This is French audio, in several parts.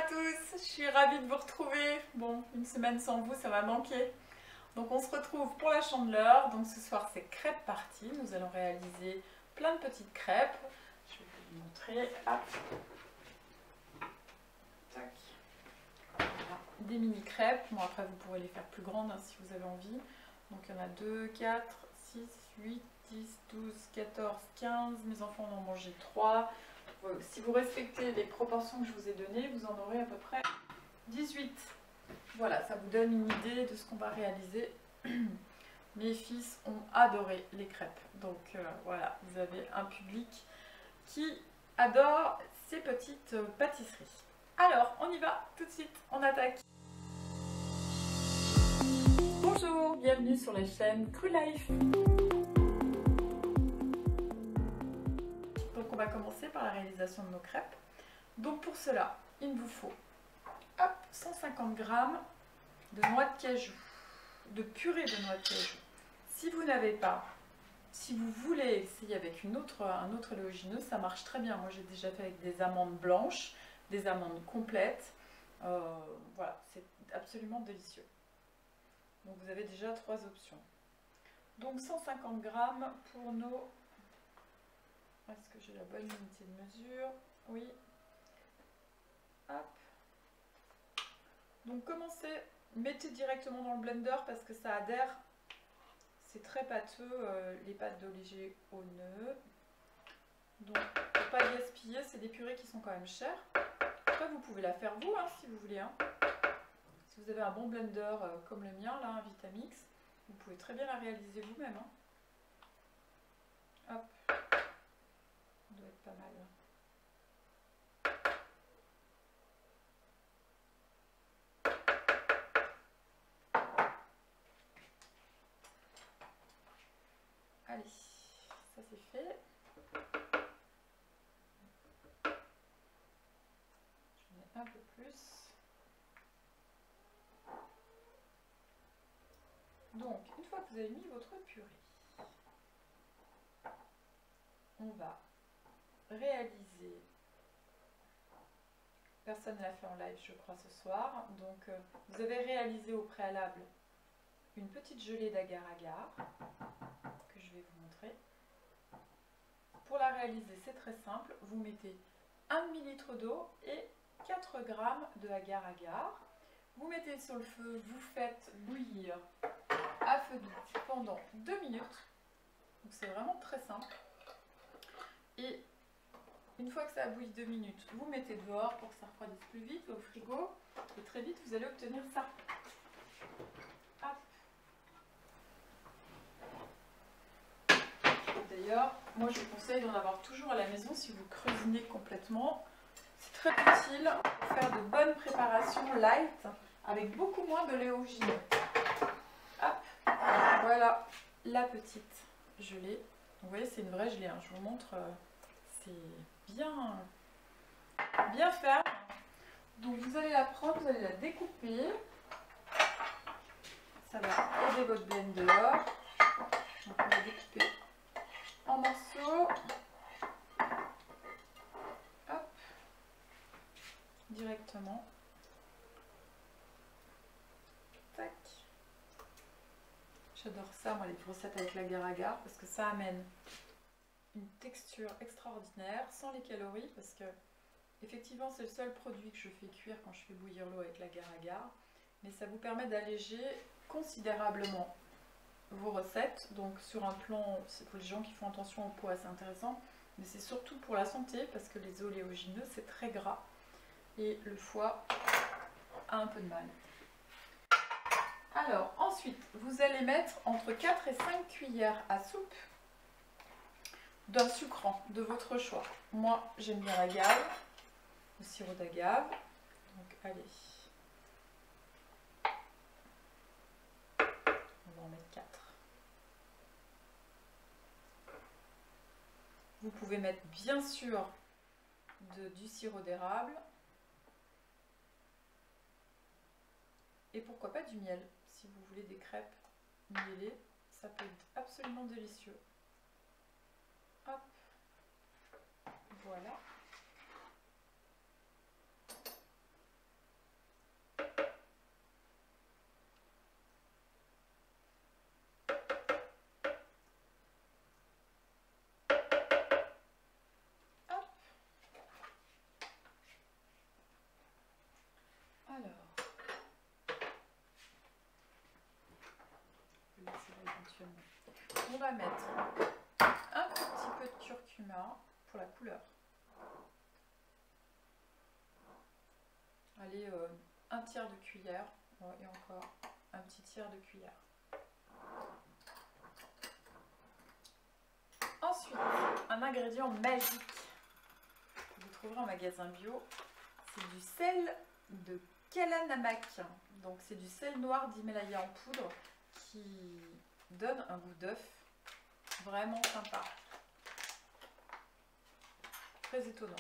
tous, je suis ravie de vous retrouver. Bon, une semaine sans vous, ça m'a manqué. Donc on se retrouve pour la Chandeleur. Donc ce soir c'est crêpe party. Nous allons réaliser plein de petites crêpes. Je vais vous montrer. Hop. Tac. Voilà. Des mini crêpes. Bon après vous pourrez les faire plus grandes hein, si vous avez envie. Donc il y en a 2, 4, 6, 8, 10, 12, 14, 15. Mes enfants en ont mangé 3. Si vous respectez les proportions que je vous ai données, vous en aurez à peu près 18. Voilà, ça vous donne une idée de ce qu'on va réaliser. Mes fils ont adoré les crêpes. Donc voilà, vous avez un public qui adore ces petites pâtisseries. Alors, on y va tout de suite, on attaque. Bonjour, bienvenue sur la chaîne Cru Life. Donc on va commencer par la réalisation de nos crêpes. Donc pour cela, il vous faut 150 g de noix de cajou, de purée de noix de cajou. Si vous n'avez pas, si vous voulez essayer avec un autre oléagineux, ça marche très bien. Moi j'ai déjà fait avec des amandes blanches, des amandes complètes. Voilà, c'est absolument délicieux. Donc vous avez déjà 3 options. Donc 150 g pour nos... Est-ce que j'ai la bonne unité de mesure? Oui. Hop. Donc commencez, mettez directement dans le blender parce que ça adhère. C'est très pâteux, les pâtes d'oléger au nœud. Donc pour pas gaspiller, c'est des purées qui sont quand même chères. Après vous pouvez la faire vous hein, si vous voulez. Hein. Si vous avez un bon blender comme le mien, là, un Vitamix, vous pouvez très bien la réaliser vous-même. Hein. Hop. Ça doit être pas mal. Allez, ça c'est fait. Je mets un peu plus. Donc, une fois que vous avez mis votre purée, on va réaliser... Personne ne l'a fait en live, je crois, ce soir. Donc, vous avez réalisé au préalable une petite gelée d'agar-agar que je vais vous montrer. Pour la réaliser, c'est très simple. Vous mettez 1 ml d'eau et 4 g de agar-agar. Vous mettez sur le feu, vous faites bouillir à feu doux pendant 2 minutes. Donc, c'est vraiment très simple. Et une fois que ça a bouilli 2 minutes, vous mettez dehors pour que ça refroidisse plus vite au frigo. Et très vite, vous allez obtenir ça. D'ailleurs, moi je vous conseille d'en avoir toujours à la maison si vous cuisinez complètement. C'est très utile pour faire de bonnes préparations light avec beaucoup moins de léogineux. Hop, voilà la petite gelée. Vous voyez, c'est une vraie gelée. Hein. Je vous montre, c'est bien ferme. Donc vous allez la prendre, vous allez la découper. Ça va aider votre blender. Donc on va découper en morceaux. Hop. Directement. Tac. J'adore ça, moi, les recettes avec l'agar-agar, parce que ça amène une texture extraordinaire, sans les calories, parce que effectivement c'est le seul produit que je fais cuire quand je fais bouillir l'eau avec l'agar-agar, mais ça vous permet d'alléger considérablement vos recettes. Donc sur un plan, c'est pour les gens qui font attention au poids, c'est intéressant, mais c'est surtout pour la santé, parce que les oléagineux c'est très gras, et le foie a un peu de mal. Alors ensuite, vous allez mettre entre 4 et 5 cuillères à soupe d'un sucrant de votre choix. Moi, j'aime bien l'agave, le sirop d'agave. Donc, allez. On va en mettre 4. Vous pouvez mettre bien sûr du sirop d'érable. Et pourquoi pas du miel. Si vous voulez des crêpes mielées, ça peut être absolument délicieux. Hop. Voilà. Alors, je vais laisser là éventuellement. On va mettre un tout petit peu de curcuma pour la couleur. Allez, un tiers de cuillère, et encore un petit tiers de cuillère. Ensuite, un ingrédient magique que vous trouverez en magasin bio, c'est du sel de Kalanamak. Donc c'est du sel noir d'Himalaya en poudre qui donne un goût d'œuf vraiment sympa. Très étonnant.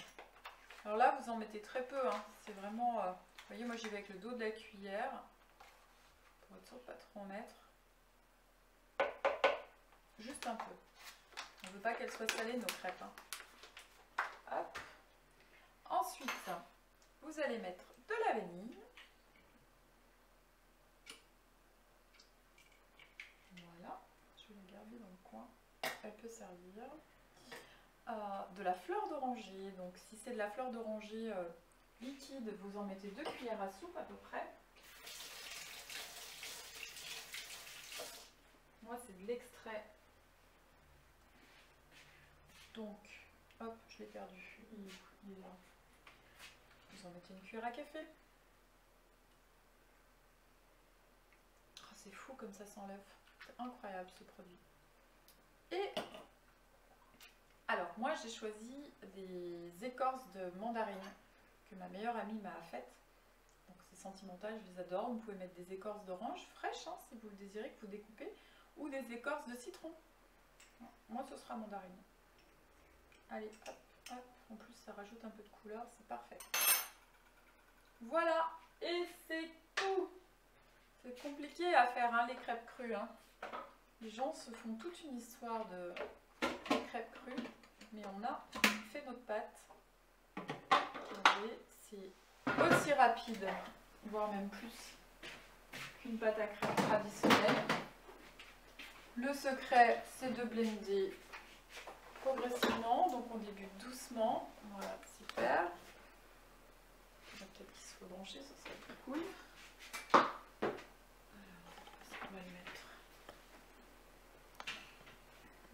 Alors là, vous en mettez très peu, hein. C'est vraiment... vous voyez, moi j'y vais avec le dos de la cuillère, pour être sûr de ne pas trop en mettre. Juste un peu. On ne veut pas qu'elles soient salées, nos crêpes. Hein. Hop. Ensuite, vous allez mettre de la vanille. Voilà. Je vais la garder dans le coin. Elle peut servir. De la fleur d'oranger. Donc si c'est de la fleur d'oranger liquide, vous en mettez 2 cuillères à soupe à peu près. Moi c'est de l'extrait. Donc, hop, je l'ai perdu. Il est là. Vous en mettez une cuillère à café. Oh, c'est fou comme ça s'enlève. C'est incroyable ce produit. Et alors, moi j'ai choisi des écorces de mandarine que ma meilleure amie m'a faites. Donc c'est sentimental, je les adore. Vous pouvez mettre des écorces d'orange fraîches, hein, si vous le désirez, que vous découpez, ou des écorces de citron. Moi ce sera mandarine. Allez, hop, hop. En plus ça rajoute un peu de couleur, c'est parfait. Voilà, et c'est tout. C'est compliqué à faire, hein, les crêpes crues. Hein. Les gens se font toute une histoire de crêpes crues, mais on a fait notre pâte. C'est aussi rapide, voire même plus qu'une pâte à crêpes traditionnelle. Le secret, c'est de blender progressivement, donc on débute doucement. Voilà, super. Peut-être qu'il se faut brancher, ça serait plus cool. Alors, on va le mettre.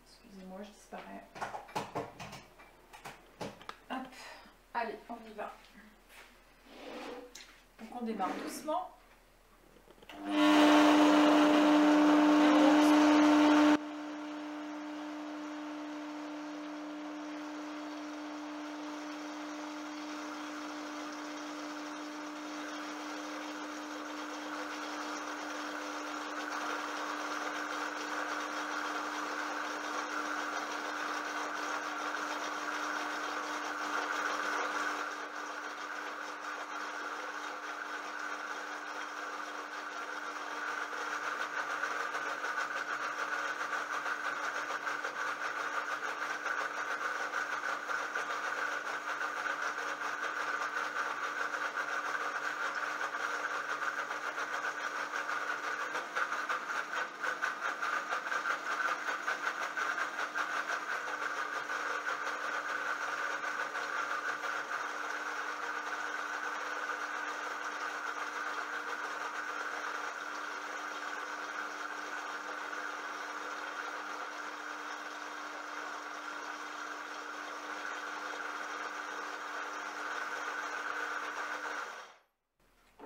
Excusez-moi, je disparais. Hop, allez, on y va. Donc on démarre doucement.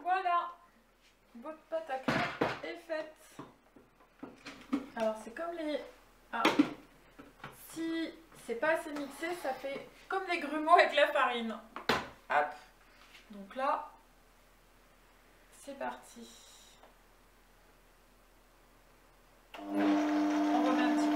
Voilà, votre pâte à crêpes est faite. Alors c'est comme les... Ah, si c'est pas assez mixé, ça fait comme les grumeaux avec la farine. Hop, donc là, c'est parti. On remet un petit peu.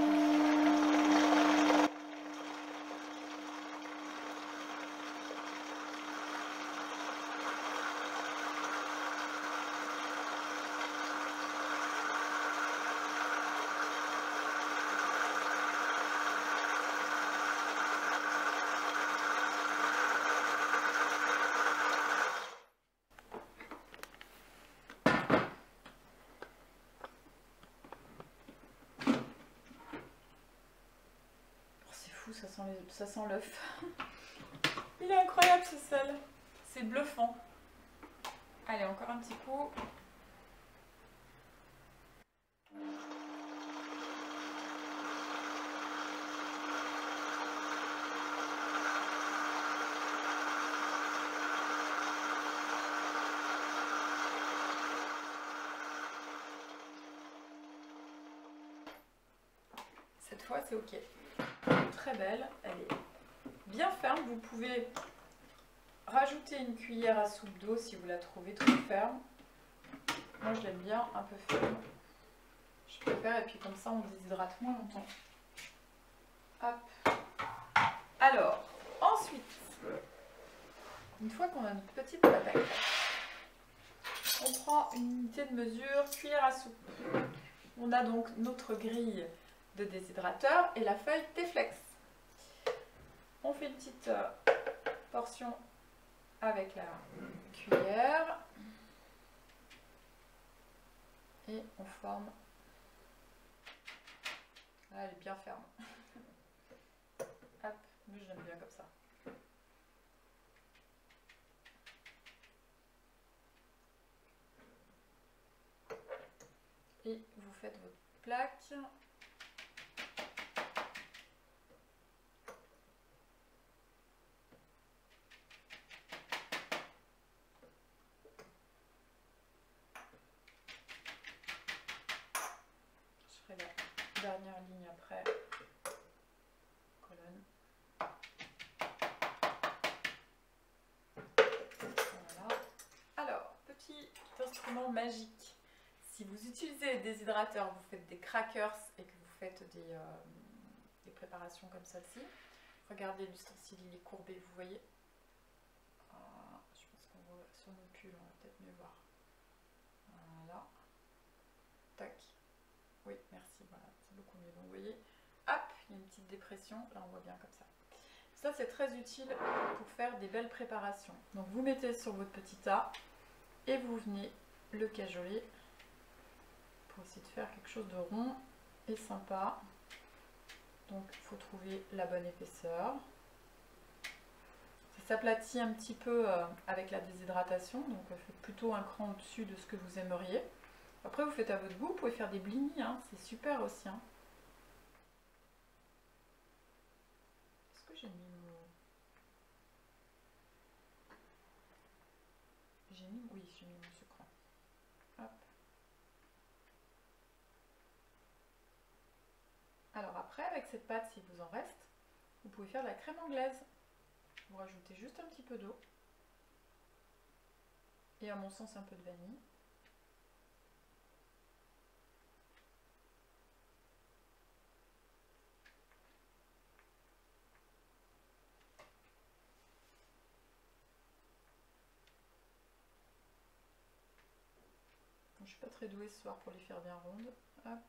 Ça sent l'œuf. Il est incroyable ce sel. C'est bluffant. Allez, encore un petit coup. Cette fois, c'est ok. Très belle, elle est bien ferme. Vous pouvez rajouter une cuillère à soupe d'eau si vous la trouvez trop ferme. Moi, je l'aime bien un peu ferme. Je préfère, et puis comme ça, on déshydrate moins longtemps. Hop. Alors, ensuite, une fois qu'on a notre petite pâte à crêpes, on prend une unité de mesure, cuillère à soupe. On a donc notre grille de déshydrateur et la feuille T-Flex. On fait une petite portion avec la cuillère et on forme. Là, elle est bien ferme. Hop, mais je l'aime bien comme ça. Et vous faites votre plaque. Je ferai la dernière ligne après. Colonne. Voilà. Alors, petit instrument magique. Si vous utilisez les déshydrateur, vous faites des crackers et que vous faites des préparations comme celle-ci, regardez l'ustensile, il est courbé, vous voyez. Je pense qu'on voit sur nos pulls, on va peut-être mieux voir. Voilà. Tac. Oui, merci, voilà, c'est beaucoup mieux. Donc vous voyez, hop, il y a une petite dépression, là on voit bien comme ça. Ça c'est très utile pour faire des belles préparations. Donc vous mettez sur votre petit tas et vous venez le cajoler. Essayer de faire quelque chose de rond et sympa. Donc il faut trouver la bonne épaisseur. Ça s'aplatit un petit peu avec la déshydratation, donc faites plutôt un cran au-dessus de ce que vous aimeriez. Après vous faites à votre goût, vous pouvez faire des blinis, hein, c'est super aussi. Hein. Est-ce que j'ai mis mon... Oui, j'ai mis mon sucre. Hop. Alors après, avec cette pâte, s'il vous en reste, vous pouvez faire de la crème anglaise. Vous rajoutez juste un petit peu d'eau. Et à mon sens, un peu de vanille. Je ne suis pas très douée ce soir pour les faire bien rondes. Hop.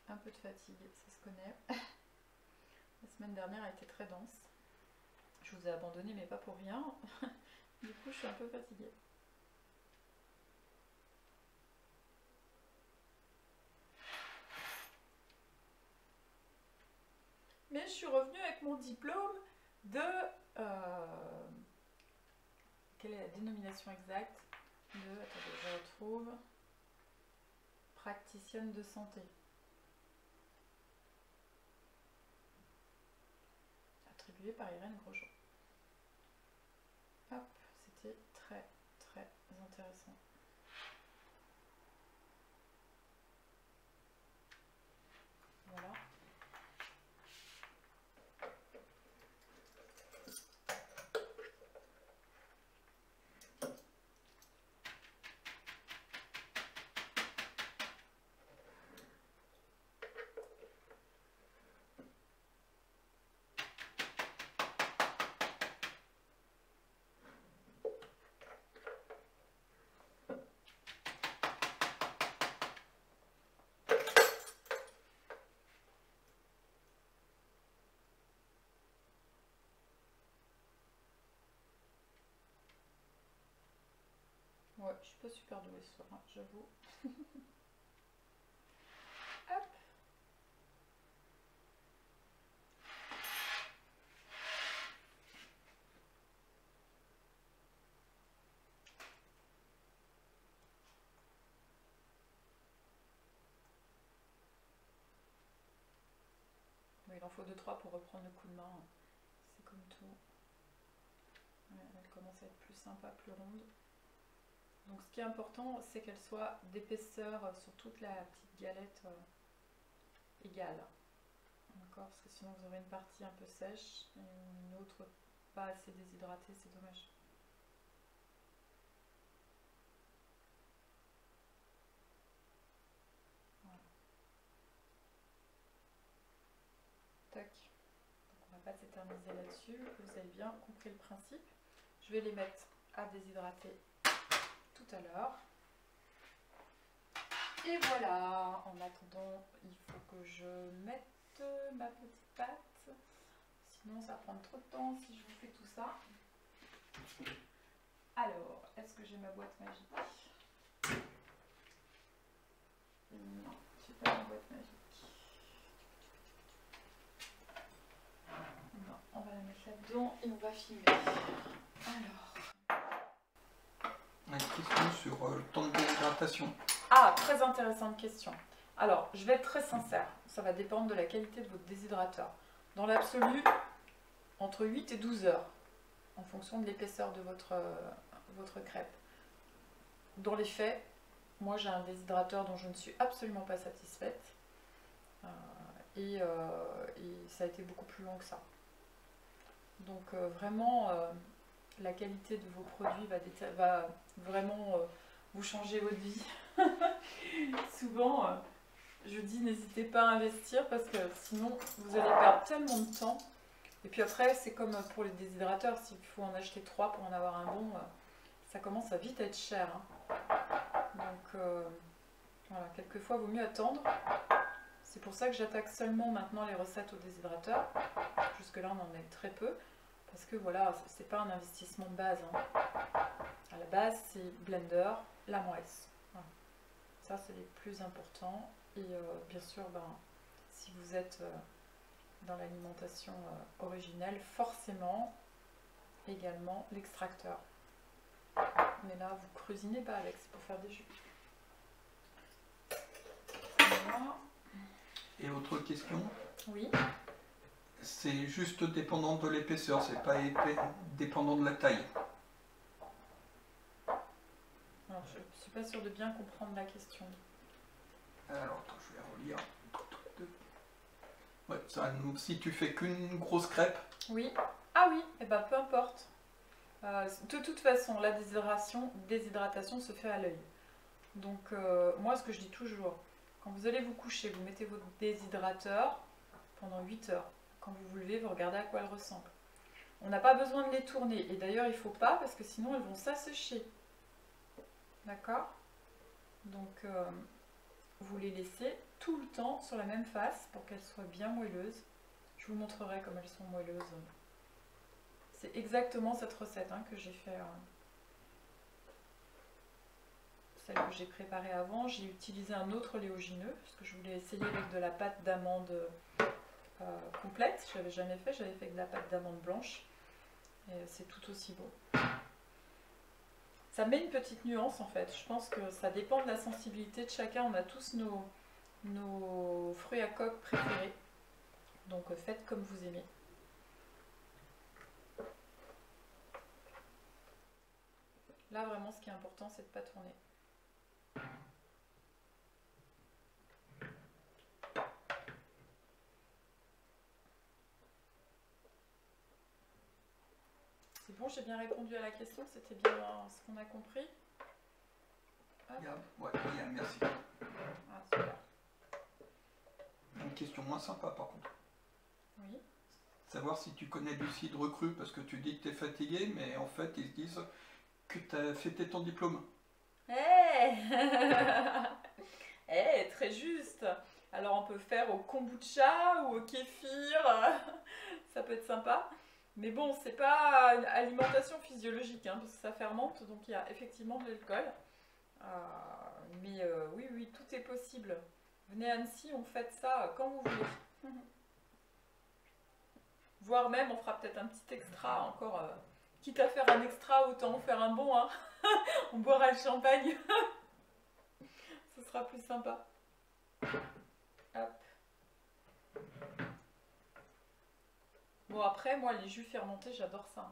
Un peu de fatigue, ça se connaît. La semaine dernière a été très dense. Je vous ai abandonné, mais pas pour rien. Du coup, je suis un peu fatiguée. Mais je suis revenue avec mon diplôme de... quelle est la dénomination exacte de... Attendez, je retrouve. Praticienne de santé. Attribué par Irène Grosjean. Hop, c'était très très intéressant. Voilà. Ouais, je suis pas super douée ce soir, hein, j'avoue. Hop. il en faut 2-3 pour reprendre le coup de main. C'est comme tout. Ouais, elle commence à être plus sympa, plus ronde. Donc ce qui est important, c'est qu'elle soit d'épaisseur sur toute la petite galette égale. D'accord? Parce que sinon vous aurez une partie un peu sèche et une autre pas assez déshydratée, c'est dommage. Voilà. Tac. Donc on va pas s'éterniser là-dessus. Vous avez bien compris le principe. Je vais les mettre à déshydrater tout à l'heure. Et voilà, en attendant, il faut que je mette ma petite pâte. Sinon, ça va prendre trop de temps si je vous fais tout ça. Alors, est-ce que j'ai ma boîte magique? Non, j'ai pas ma boîte magique. Non, on va la mettre là-dedans et on va filmer. Alors. Une question sur le temps de déshydratation. Ah, très intéressante question. Alors, je vais être très sincère. Ça va dépendre de la qualité de votre déshydrateur. Dans l'absolu, entre 8 et 12 heures, en fonction de l'épaisseur de votre crêpe. Dans les faits, moi j'ai un déshydrateur dont je ne suis absolument pas satisfaite. Et ça a été beaucoup plus long que ça. Donc vraiment, la qualité de vos produits va vraiment vous changer votre vie. Souvent, je dis n'hésitez pas à investir parce que sinon vous allez perdre tellement de temps. Et puis après, c'est comme pour les déshydrateurs, s'il faut en acheter 3 pour en avoir un bon, ça commence à vite être cher. Hein. Donc voilà, quelquefois, il vaut mieux attendre. C'est pour ça que j'attaque seulement maintenant les recettes au déshydrateur. Jusque-là, on en a très peu. Parce que voilà, c'est pas un investissement de base. Hein. À la base, c'est blender, la moesse. Voilà. Ça, c'est les plus importants. Et bien sûr, ben, si vous êtes dans l'alimentation originelle, forcément également l'extracteur. Mais là, vous cruisinez pas avec, c'est pour faire des jus. Voilà. Et autre question? Oui. C'est juste dépendant de l'épaisseur, c'est pas dépendant de la taille. Alors, je suis pas sûre de bien comprendre la question. Alors, attends, je vais relire. Ouais, ça, si tu fais qu'une grosse crêpe. Oui. Ah oui, et ben peu importe. De toute façon, la déshydratation se fait à l'œil. Donc moi, ce que je dis toujours, quand vous allez vous coucher, vous mettez votre déshydrateur pendant 8 heures. Quand vous vous levez, vous regardez à quoi elle ressemble. On n'a pas besoin de les tourner. Et d'ailleurs, il ne faut pas parce que sinon, elles vont s'assécher. D'accord? Donc, vous les laissez tout le temps sur la même face pour qu'elles soient bien moelleuses. Je vous montrerai comme elles sont moelleuses. C'est exactement cette recette hein, que j'ai fait. Celle que j'ai préparée avant. J'ai utilisé un autre léogineux parce que je voulais essayer avec de la pâte d'amande complète. Je l'avais jamais fait. J'avais fait de la pâte d'amande blanche. Et c'est tout aussi bon. Ça met une petite nuance en fait. Je pense que ça dépend de la sensibilité de chacun. On a tous nos fruits à coque préférés. Donc faites comme vous aimez. Là vraiment ce qui est important c'est de ne pas tourner. C'est bon, j'ai bien répondu à la question, c'était bien ce qu'on a compris. Ouais, merci. Ah, super. Une question moins sympa par contre. Oui. Savoir si tu connais du cidre cru parce que tu dis que tu es fatigué, mais en fait ils se disent que tu as fêté ton diplôme. Hey très juste. Alors on peut faire au kombucha ou au kéfir, ça peut être sympa. Mais bon, c'est pas une alimentation physiologique, hein, parce que ça fermente, donc il y a effectivement de l'alcool. Mais oui, tout est possible. Venez à Annecy, on fête ça quand vous voulez. Voire même, on fera peut-être un petit extra encore. Quitte à faire un extra, autant en faire un bon. Hein. On boira le champagne. Ce sera plus sympa. Hop. Bon après, moi les jus fermentés, j'adore ça.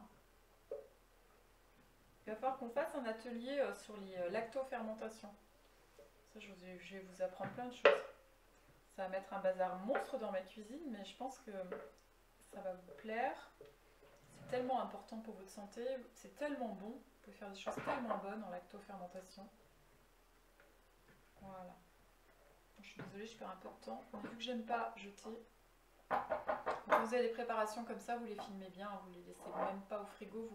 Il va falloir qu'on fasse un atelier sur les lactofermentations. Ça, je vais vous apprendre plein de choses. Ça va mettre un bazar monstre dans ma cuisine, mais je pense que ça va vous plaire. C'est tellement important pour votre santé, c'est tellement bon. Vous pouvez faire des choses tellement bonnes en lactofermentation. Voilà. Je suis désolée, je perds un peu de temps. Mais vu que j'aime pas jeter, quand vous avez des préparations comme ça, vous les filmez bien, vous les laissez même pas au frigo.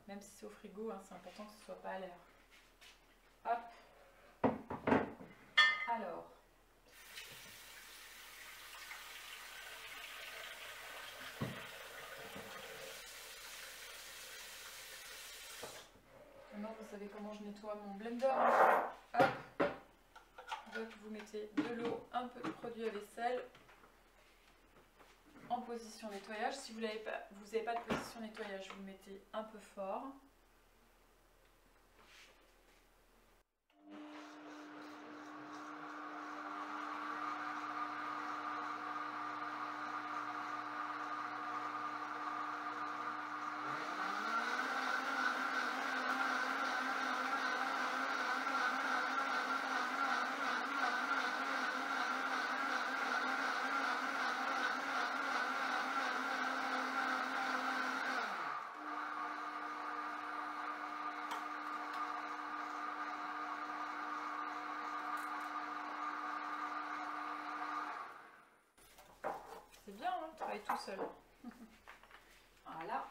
Même si c'est au frigo, hein, c'est important que ce soit pas à l'air. Hop. Alors. Maintenant, vous savez comment je nettoie mon blender. Hop. Donc, vous mettez de l'eau, un peu de produit à vaisselle en position nettoyage. Si vous n'avez pas de position nettoyage, vous mettez un peu fort. C'est bien, hein, travaille tout seul. Voilà.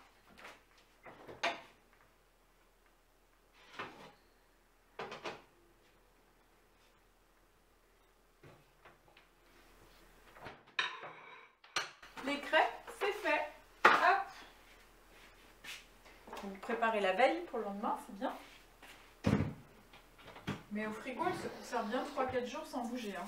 Les crêpes, c'est fait. Hop. Vous préparez la veille pour le lendemain, c'est bien. Mais au frigo, elle se conserve bien 3-4 jours sans bouger. Hein.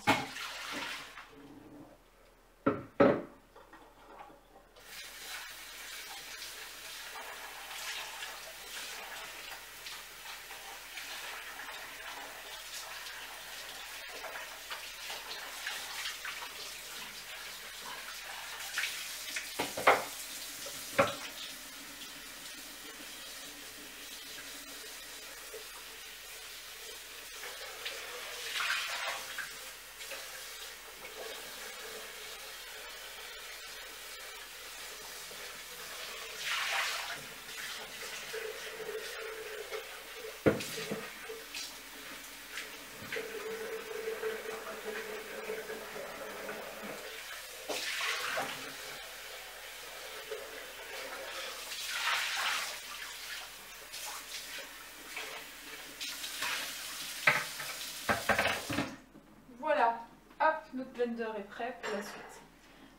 Notre blender est prêt pour la suite.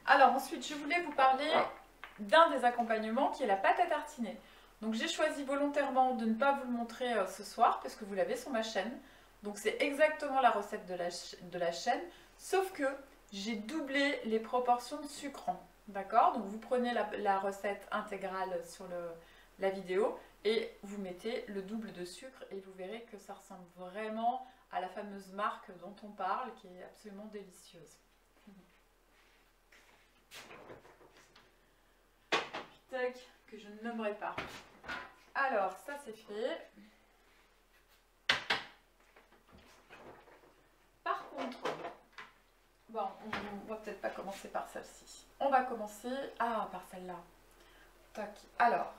Alors ensuite, je voulais vous parler d'un des accompagnements qui est la pâte à tartiner. Donc j'ai choisi volontairement de ne pas vous le montrer ce soir parce que vous l'avez sur ma chaîne. Donc c'est exactement la recette de la chaîne, sauf que j'ai doublé les proportions de sucre. D'accord? Donc vous prenez la recette intégrale sur la vidéo et vous mettez le double de sucre et vous verrez que ça ressemble vraiment à la fameuse marque dont on parle, qui est absolument délicieuse. Tac, que je ne nommerai pas. Alors, ça c'est fait. Par contre, bon, on va peut-être pas commencer par celle-ci. On va commencer par celle-là. Tac. Alors,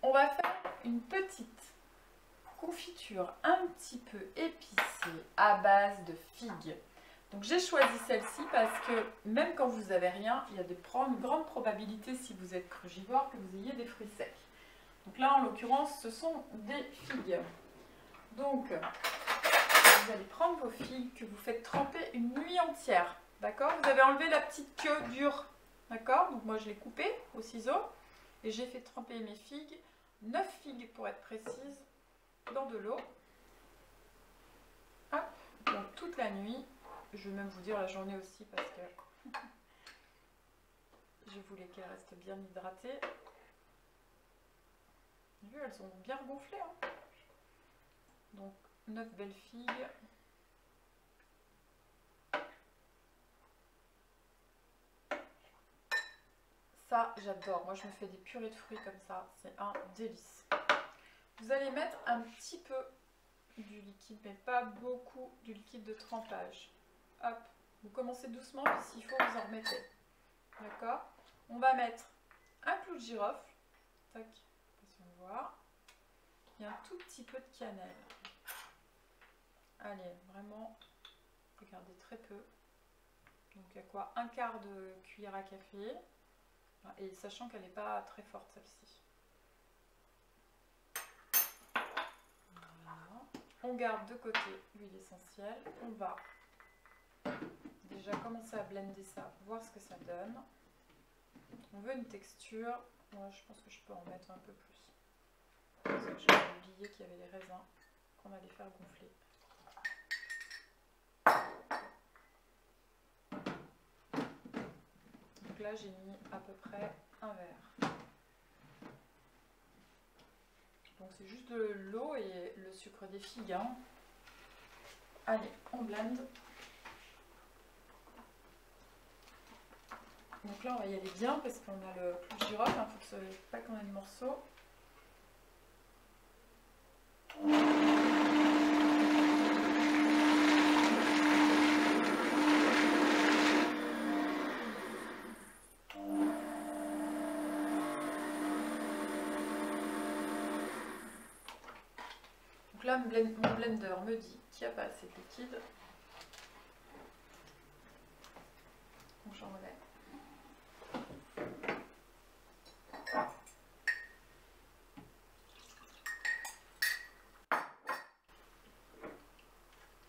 on va faire une petite confiture un petit peu épicée à base de figues. Donc j'ai choisi celle-ci parce que même quand vous n'avez rien, il y a une grande probabilité, si vous êtes crugivore, que vous ayez des fruits secs. Donc là en l'occurrence ce sont des figues. Donc vous allez prendre vos figues que vous faites tremper une nuit entière. D'accord? Vous avez enlevé la petite queue dure. D'accord? Donc moi je l'ai coupée au ciseau et j'ai fait tremper mes figues, 9 figues pour être précise, dans de l'eau. Hop, donc toute la nuit, je vais même vous dire la journée aussi parce que je voulais qu'elles restent bien hydratées. Vous avez vu, elles ont bien gonflé. Hein. Donc 9 belles figues. Ça, j'adore. Moi, je me fais des purées de fruits comme ça. C'est un délice. Vous allez mettre un petit peu du liquide, mais pas beaucoup, du liquide de trempage. Hop, vous commencez doucement, puis s'il faut, vous en remettez. D'accord? On va mettre un clou de girofle. Tac, si on voit. Et un tout petit peu de cannelle. Allez, vraiment, regardez très peu. Donc il y a quoi? Un quart de cuillère à café. Et sachant qu'elle n'est pas très forte celle-ci. Voilà. On garde de côté l'huile essentielle. On va déjà commencer à blender ça, voir ce que ça donne. On veut une texture. Moi, je pense que je peux en mettre un peu plus. Parce que j'avais oublié qu'il y avait les raisins qu'on allait faire gonfler. Donc là, j'ai mis à peu près un verre. Donc c'est juste de l'eau et le sucre des figues. Hein. Allez, on blende. Donc là, on va y aller bien parce qu'on a le clou de girofle. Il faut pas qu'on ait de morceaux. Donc là, mon blender me dit qu'il n'y a pas assez de liquide. Donc j'en remets.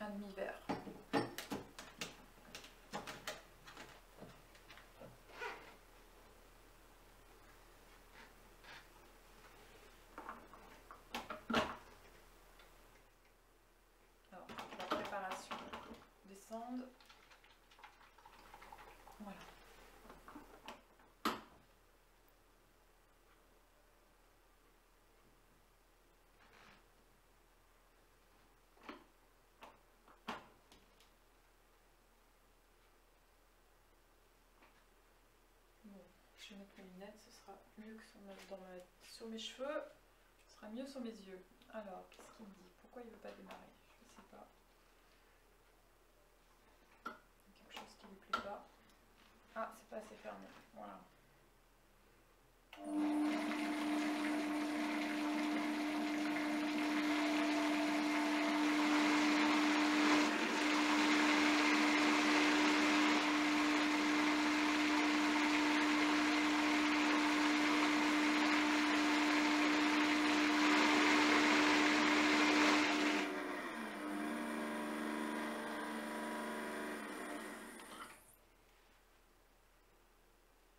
Un demi-verre. Alors, la préparation descende. Voilà. Bon, je vais mettre mes lunettes, ce sera mieux que sur mes cheveux, ce sera mieux sur mes yeux. Alors, qu'est-ce qu'il me dit? Pourquoi il ne veut pas démarrer? Je ne sais pas. Il y a quelque chose qui ne lui plaît pas. Ah, c'est pas assez fermé. Voilà.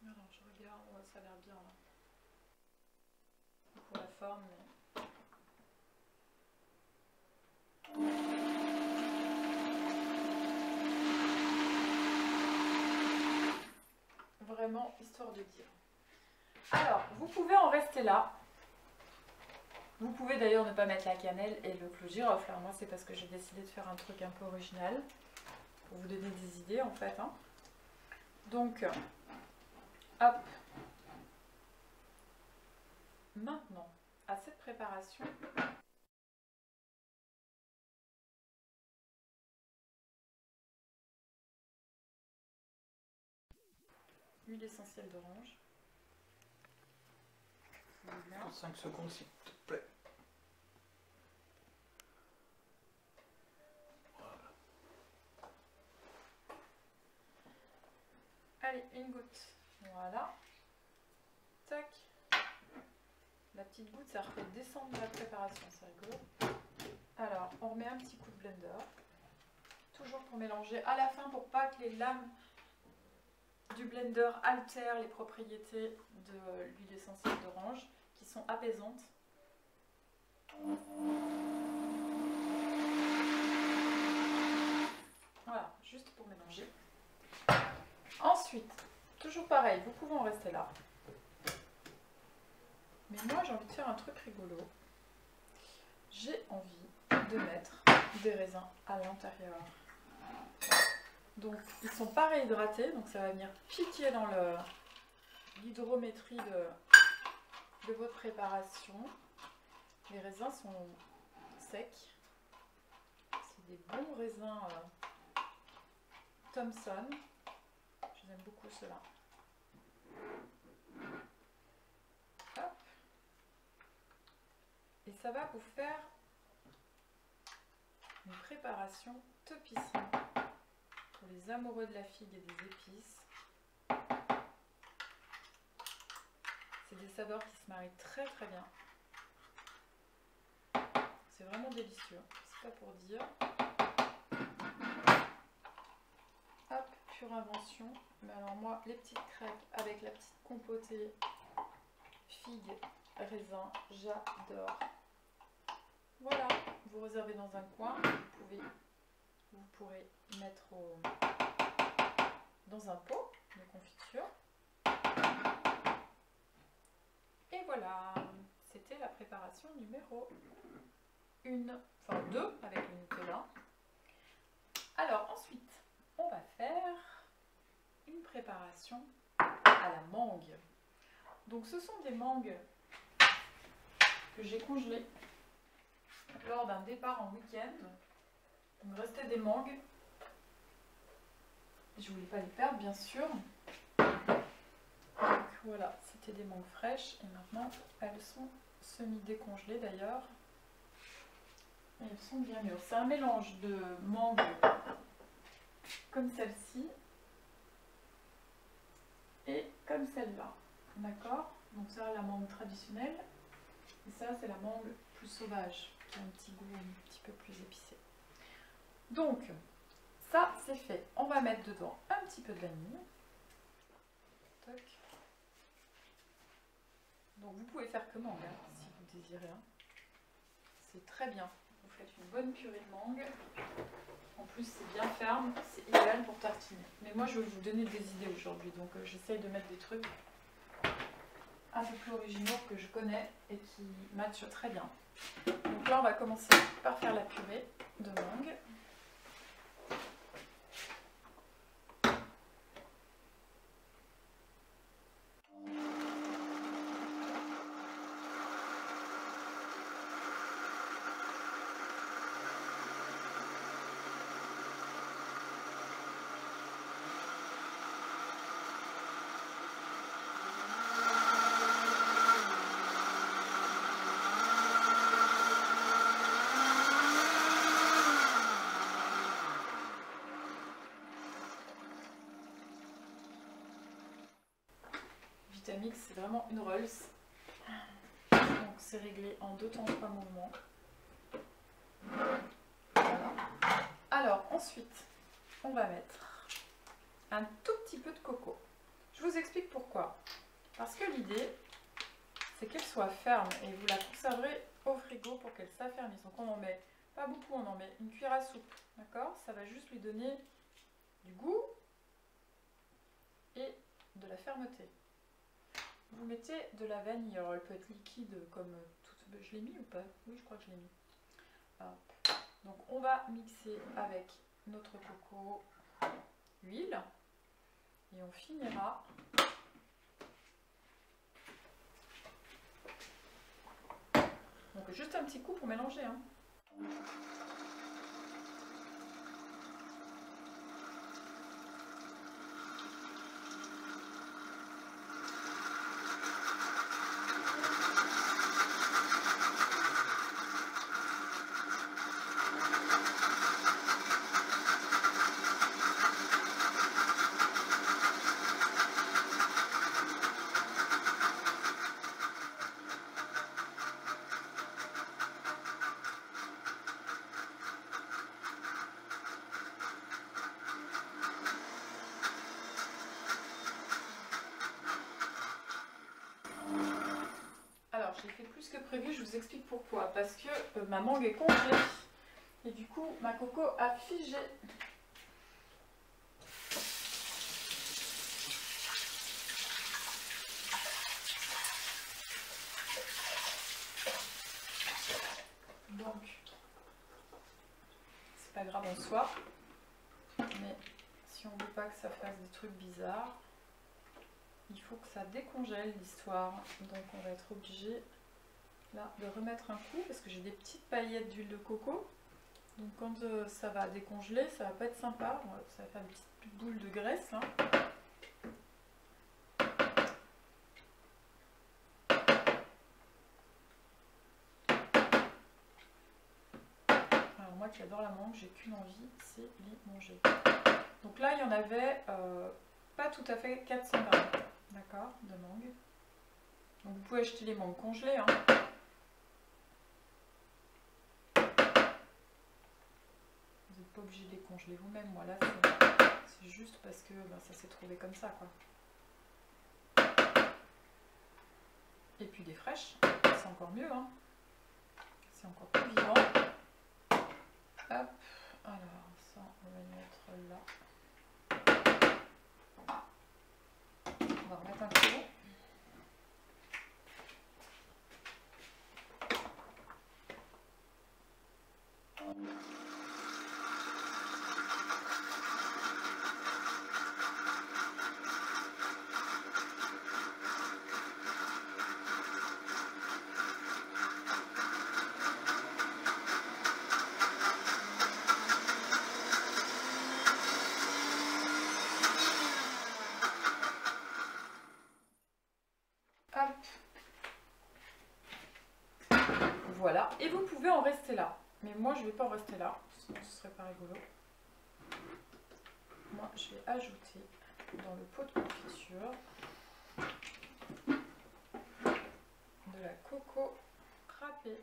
Alors, je regarde, ouais, ça a l'air bien là. Pour la forme, mais... Vraiment, histoire de dire. Alors, vous pouvez en rester là. Vous pouvez d'ailleurs ne pas mettre la cannelle et le clou de girofle. Alors moi, c'est parce que j'ai décidé de faire un truc un peu original. Pour vous donner des idées, en fait. Hein. Donc, hop. Maintenant, à cette préparation... L'huile essentielle d'orange. 5 secondes s'il te plaît. Voilà. Allez, une goutte. Voilà. Tac. La petite goutte, ça refait descendre la préparation, c'est rigolo. Alors, on remet un petit coup de blender. Toujours pour mélanger à la fin pour pas que les lames du blender altèrent les propriétés de l'huile essentielle d'orange qui sont apaisantes. Voilà, juste pour mélanger. Ensuite, toujours pareil, vous pouvez en rester là. Mais moi, j'ai envie de faire un truc rigolo. J'ai envie de mettre des raisins à l'intérieur. Donc, ils ne sont pas réhydratés, donc ça va venir piquer dans l'hydrométrie de votre préparation. Les raisins sont secs. C'est des bons raisins Thompson. J'aime beaucoup ceux-là. Hop. Et ça va vous faire une préparation topissime pour les amoureux de la figue et des épices. C'est des saveurs qui se marient très très bien. C'est vraiment délicieux, c'est pas pour dire. Hop, pure invention. Mais alors moi, les petites crêpes avec la petite compotée figue, raisin, j'adore. Voilà, vous réservez dans un coin, vous pourrez mettre dans un pot de confiture. Et voilà, c'était la préparation numéro 2 avec le Nutella. Alors ensuite, on va faire une préparation à la mangue. Donc ce sont des mangues que j'ai congelées lors d'un départ en week-end. Il me restait des mangues. Je ne voulais pas les perdre, bien sûr. Donc voilà, c'était des mangues fraîches et maintenant elles sont semi-décongelées d'ailleurs. Et elles sont bien mûres. C'est un mélange de mangues comme celle-ci et comme celle-là. D'accord? Donc ça, la mangue traditionnelle. Et ça, c'est la mangue plus sauvage, qui a un petit goût un petit peu plus épicé. Donc, ça, c'est fait. On va mettre dedans un petit peu de vanille. Toc. Donc, vous pouvez faire que mangue, hein, si vous désirez. Hein. C'est très bien. Vous faites une bonne purée de mangue. En plus, c'est bien ferme. C'est idéal pour tartiner. Mais moi, je vais vous donner des idées aujourd'hui. Donc, j'essaye de mettre des trucs un peu plus originaux que je connais et qui matchent très bien. Donc là, on va commencer par faire la purée de mangue. Vitamix, c'est vraiment une Rolls. Donc c'est réglé en 2 temps 3 mouvements. Voilà. Alors ensuite, on va mettre un tout petit peu de coco. Je vous explique pourquoi. Parce que l'idée, c'est qu'elle soit ferme et vous la conserverez au frigo pour qu'elle s'affermisse. Donc on en met pas beaucoup, on en met une cuillère à soupe. D'accord? Ça va juste lui donner du goût et de la fermeté. Vous mettez de la vanille, alors elle peut être liquide comme toute... Je l'ai mis ou pas? Oui, je crois que je l'ai mis. Hop. Donc on va mixer avec notre coco, huile, et on finira donc juste un petit coup pour mélanger. Hein. J'ai fait plus que prévu, je vous explique pourquoi. Parce que ma mangue est congelée et du coup ma coco a figé. Donc c'est pas grave en soi, mais si on veut pas que ça fasse des trucs bizarres, il faut que ça décongèle l'histoire. Donc on va être obligé là de remettre un coup parce que j'ai des petites paillettes d'huile de coco. Donc quand ça va décongeler, ça va pas être sympa. Ça va faire des petites boules de graisse là. Alors moi qui adore la mangue, j'ai qu'une envie, c'est les manger. Donc là il y en avait pas tout à fait 400 grammes, d'accord, de mangue. Donc vous pouvez acheter les mangues congelées, hein. Vous n'êtes pas obligé de les congeler vous-même. Moi là c'est juste parce que ça s'est trouvé comme ça quoi. Et puis des fraîches, c'est encore mieux, hein. C'est encore plus vivant. Hop, alors ça on va le mettre là. On va remettre un coup. Voilà, et vous pouvez en rester là. Mais moi je ne vais pas en rester là, sinon ce serait pas rigolo. Moi je vais ajouter dans le pot de confiture de la coco râpée.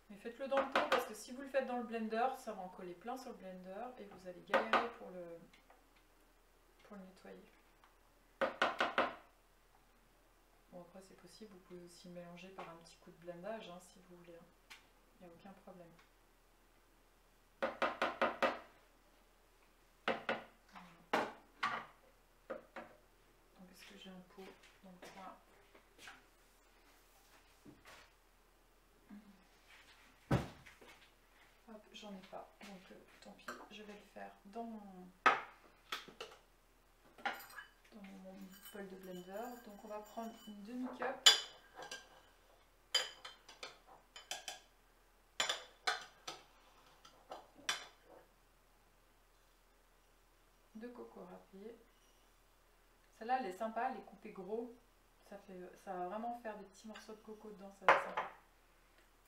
Mais faites-le dans le pot parce que si vous le faites dans le blender, ça va en coller plein sur le blender et vous allez galérer pour le nettoyer. Bon après c'est possible, vous pouvez aussi le mélanger par un petit coup de blendage hein, si vous voulez. Il n'y a aucun problème. Donc est-ce que j'ai un pot dans le coin? Hop, j'en ai pas, donc tant pis, je vais le faire dans mon bol de blender. Donc on va prendre une demi-cup de coco râpé. Celle-là elle est sympa, elle est coupée gros, ça va vraiment faire des petits morceaux de coco dedans, ça va être sympa.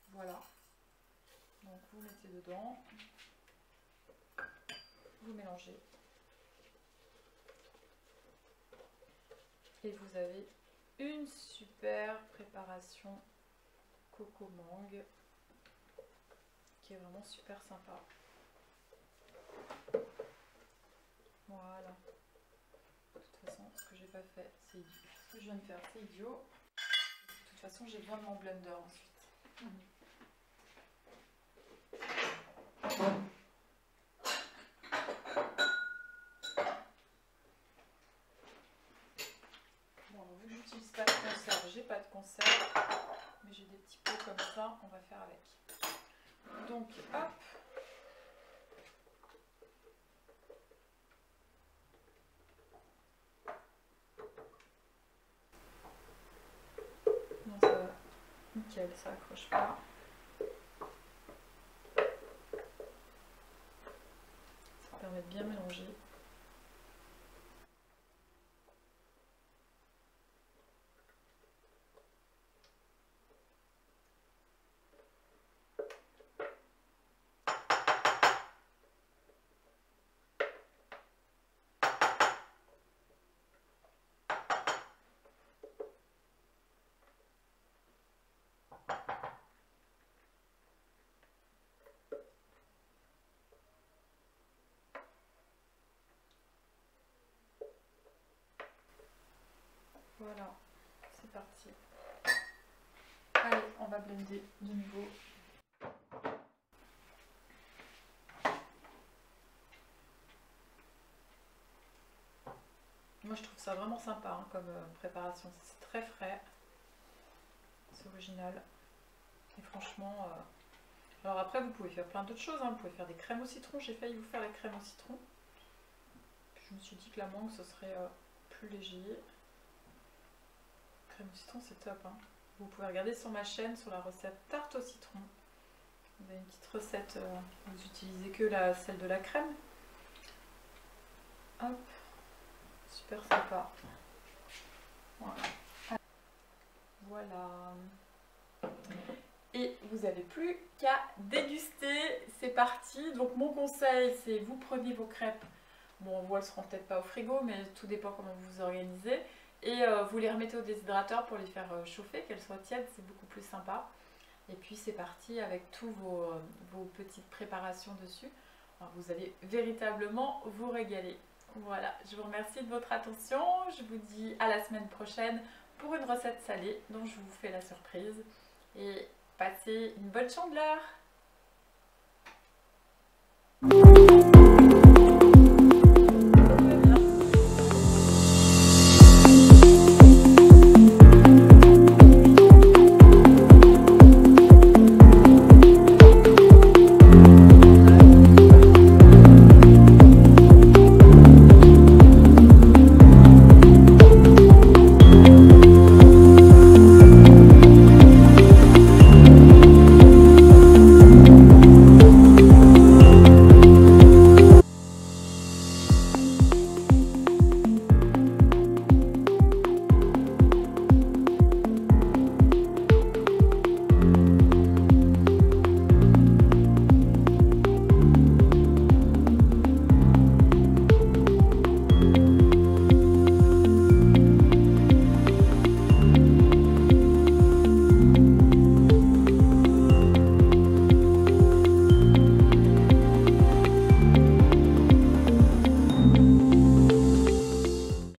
Voilà, donc vous mettez dedans, vous mélangez et vous avez une super préparation coco mangue qui est vraiment super sympa. Voilà. De toute façon, ce que j'ai pas fait, c'est idiot. Ce que je viens de faire, c'est idiot. De toute façon, j'ai besoin de mon blender ensuite. Bon, vu que j'utilise pas de conserve, j'ai pas de conserve, mais j'ai des petits pots comme ça, on va faire avec. Donc, hop. Non, ça va. Nickel, ça accroche pas. Ça permet de bien mélanger. Voilà, c'est parti. Allez, on va blender de nouveau. Moi je trouve ça vraiment sympa hein, comme préparation, c'est très frais, c'est original et franchement... Alors après vous pouvez faire plein d'autres choses, hein. Vous pouvez faire des crèmes au citron, j'ai failli vous faire les crèmes au citron. Puis je me suis dit que la mangue ce serait plus léger. Crème au citron c'est top hein. Vous pouvez regarder sur ma chaîne sur la recette tarte au citron. Vous avez une petite recette, vous utilisez que celle de la crème. Hop. Super sympa. Voilà. Voilà. Et vous n'avez plus qu'à déguster. C'est parti. Donc mon conseil, c'est vous prenez vos crêpes. Bon, vous, elles seront peut-être pas au frigo, mais tout dépend comment vous vous organisez. Et vous les remettez au déshydrateur pour les faire chauffer, qu'elles soient tièdes, c'est beaucoup plus sympa. Et puis c'est parti avec tous vos petites préparations dessus. Alors, vous allez véritablement vous régaler. Voilà, je vous remercie de votre attention. Je vous dis à la semaine prochaine pour une recette salée dont je vous fais la surprise. Et passez une bonne Chandeleur!